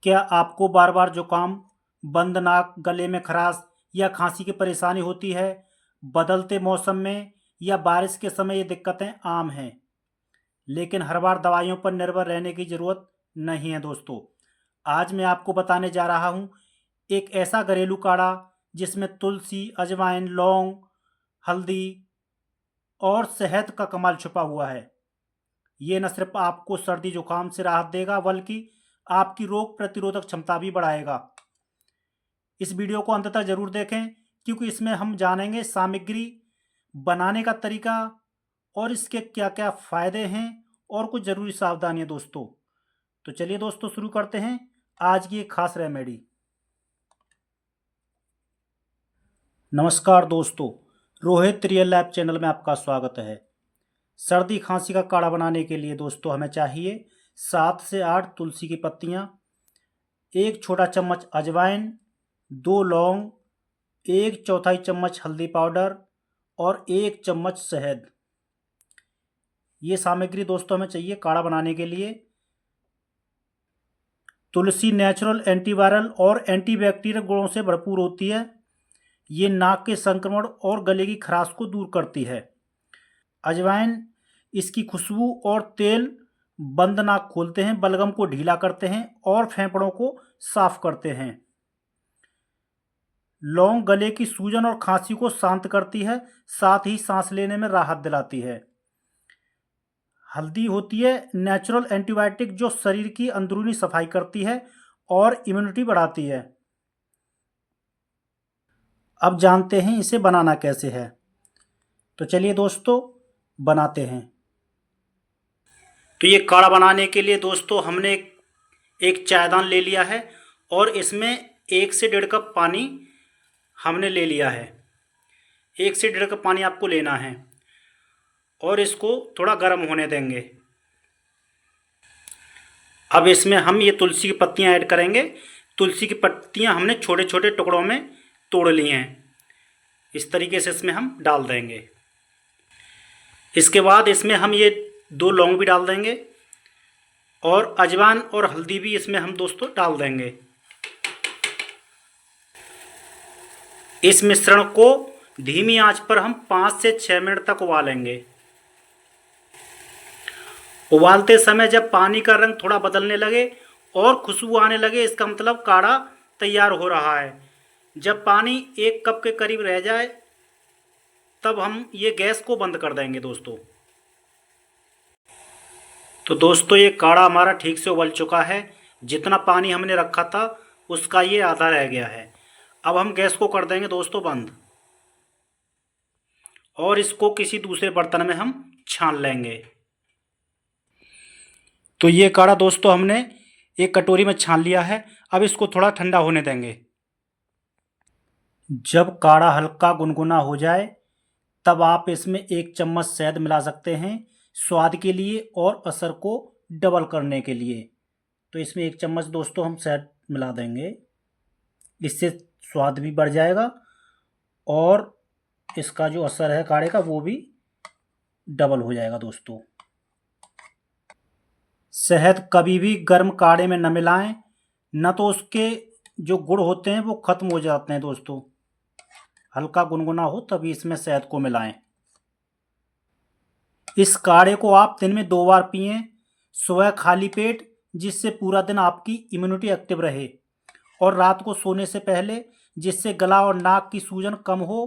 क्या आपको बार बार जुकाम, बंद नाक, गले में खराश या खांसी की परेशानी होती है? बदलते मौसम में या बारिश के समय ये दिक्कतें आम हैं, लेकिन हर बार दवाइयों पर निर्भर रहने की ज़रूरत नहीं है दोस्तों। आज मैं आपको बताने जा रहा हूँ एक ऐसा घरेलू काढ़ा जिसमें तुलसी, अजवाइन, लौंग, हल्दी और शहद का कमाल छुपा हुआ है। ये न सिर्फ आपको सर्दी जुकाम से राहत देगा, बल्कि आपकी रोग प्रतिरोधक क्षमता भी बढ़ाएगा। इस वीडियो को अंत तक जरूर देखें, क्योंकि इसमें हम जानेंगे सामग्री, बनाने का तरीका और इसके क्या क्या फ़ायदे हैं और कुछ ज़रूरी सावधानियां दोस्तों। तो चलिए दोस्तों, शुरू करते हैं आज की एक खास रेमेडी। नमस्कार दोस्तों, रोहित रियल लाइफ चैनल में आपका स्वागत है। सर्दी खांसी का काढ़ा बनाने के लिए दोस्तों हमें चाहिए 7 से 8 तुलसी की पत्तियां, 1 छोटा चम्मच अजवाइन, 2 लौंग, 1/4 चम्मच हल्दी पाउडर और 1 चम्मच शहद। ये सामग्री दोस्तों हमें चाहिए काढ़ा बनाने के लिए। तुलसी नेचुरल एंटीवायरल और एंटीबैक्टीरियल गुणों से भरपूर होती है। ये नाक के संक्रमण और गले की खराश को दूर करती है। अजवाइन इसकी खुशबू और तेल बंद नाक खोलते हैं, बलगम को ढीला करते हैं और फेफड़ों को साफ करते हैं। लौंग गले की सूजन और खांसी को शांत करती है, साथ ही सांस लेने में राहत दिलाती है। हल्दी होती है नेचुरल एंटीबायोटिक, जो शरीर की अंदरूनी सफाई करती है और इम्यूनिटी बढ़ाती है। अब जानते हैं इसे बनाना कैसे है। तो चलिए दोस्तों, बनाते हैं। तो ये काढ़ा बनाने के लिए दोस्तों हमने एक चायदान ले लिया है और इसमें 1 से 1.5 कप पानी हमने ले लिया है। 1 से 1.5 कप पानी आपको लेना है और इसको थोड़ा गर्म होने देंगे। अब इसमें हम ये तुलसी की पत्तियां ऐड करेंगे। तुलसी की पत्तियां हमने छोटे छोटे टुकड़ों में तोड़ ली हैं। इस तरीके से इसमें हम डाल देंगे। इसके बाद इसमें हम ये 2 लौंग भी डाल देंगे और अजवाइन और हल्दी भी इसमें हम दोस्तों डाल देंगे। इस मिश्रण को धीमी आंच पर हम 5 से 6 मिनट तक उबालेंगे। उबालते समय जब पानी का रंग थोड़ा बदलने लगे और खुशबू आने लगे, इसका मतलब काढ़ा तैयार हो रहा है। जब पानी 1 कप के करीब रह जाए तब हम ये गैस को बंद कर देंगे दोस्तों। तो दोस्तों ये काढ़ा हमारा ठीक से उबल चुका है। जितना पानी हमने रखा था उसका ये आधा रह गया है। अब हम गैस को कर देंगे दोस्तों बंद और इसको किसी दूसरे बर्तन में हम छान लेंगे। तो ये काढ़ा दोस्तों हमने एक कटोरी में छान लिया है। अब इसको थोड़ा ठंडा होने देंगे। जब काढ़ा हल्का गुनगुना हो जाए तब आप इसमें 1 चम्मच शहद मिला सकते हैं, स्वाद के लिए और असर को डबल करने के लिए। तो इसमें 1 चम्मच दोस्तों हम शहद मिला देंगे। इससे स्वाद भी बढ़ जाएगा और इसका जो असर है काढ़े का वो भी डबल हो जाएगा दोस्तों। शहद कभी भी गर्म काढ़े में न मिलाएं, न तो उसके जो गुण होते हैं वो खत्म हो जाते हैं दोस्तों। हल्का गुनगुना हो तभी इसमें शहद को मिलाएं। इस काढ़े को आप दिन में 2 बार पिएं, सुबह खाली पेट, जिससे पूरा दिन आपकी इम्यूनिटी एक्टिव रहे, और रात को सोने से पहले, जिससे गला और नाक की सूजन कम हो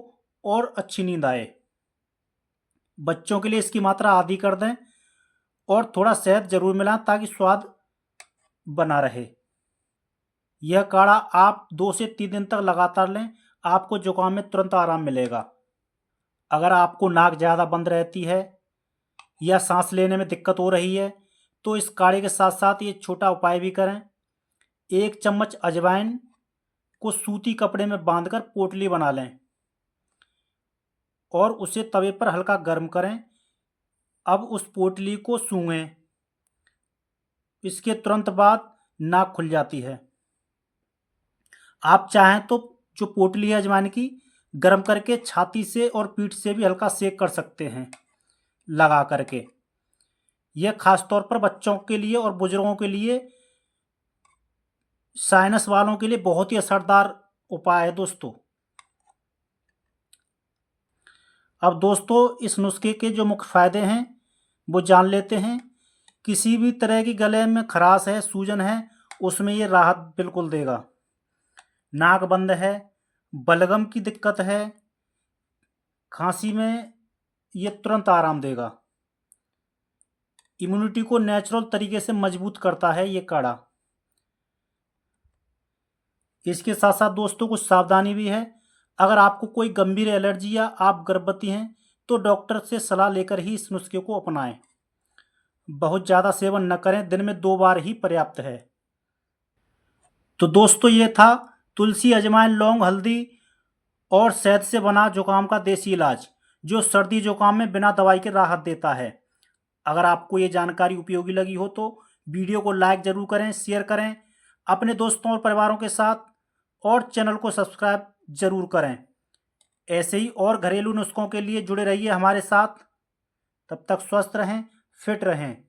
और अच्छी नींद आए। बच्चों के लिए इसकी मात्रा आधी कर दें और थोड़ा शहद जरूर मिलाएं ताकि स्वाद बना रहे। यह काढ़ा आप 2 से 3 दिन तक लगातार लें, आपको जुकाम में तुरंत आराम मिलेगा। अगर आपको नाक ज़्यादा बंद रहती है या सांस लेने में दिक्कत हो रही है तो इस काढ़े के साथ साथ ये छोटा उपाय भी करें। 1 चम्मच अजवाइन को सूती कपड़े में बांधकर पोटली बना लें और उसे तवे पर हल्का गर्म करें। अब उस पोटली को सूंघें। इसके तुरंत बाद नाक खुल जाती है। आप चाहें तो जो पोटली है अजवाइन की, गर्म करके छाती से और पीठ से भी हल्का सेक कर सकते हैं लगा करके। यह खास तौर पर बच्चों के लिए और बुजुर्गों के लिए साइनस वालों के लिए बहुत ही असरदार उपाय है दोस्तों। अब दोस्तों इस नुस्खे के जो मुख्य फायदे हैं वो जान लेते हैं। किसी भी तरह की गले में खराश है, सूजन है, उसमें ये राहत बिल्कुल देगा। नाक बंद है, बलगम की दिक्कत है, खांसी में ये तुरंत आराम देगा। इम्यूनिटी को नेचुरल तरीके से मजबूत करता है ये काढ़ा। इसके साथ साथ दोस्तों कुछ सावधानी भी है। अगर आपको कोई गंभीर एलर्जी या आप गर्भवती हैं तो डॉक्टर से सलाह लेकर ही इस नुस्खे को अपनाएं। बहुत ज़्यादा सेवन न करें, दिन में 2 बार ही पर्याप्त है। तो दोस्तों ये था तुलसी, अजवाइन, लौंग, हल्दी और शहद से बना जुकाम का देसी इलाज, जो सर्दी जुकाम में बिना दवाई के राहत देता है। अगर आपको ये जानकारी उपयोगी लगी हो तो वीडियो को लाइक ज़रूर करें, शेयर करें अपने दोस्तों और परिवारों के साथ, और चैनल को सब्सक्राइब ज़रूर करें। ऐसे ही और घरेलू नुस्खों के लिए जुड़े रहिए हमारे साथ। तब तक स्वस्थ रहें, फिट रहें।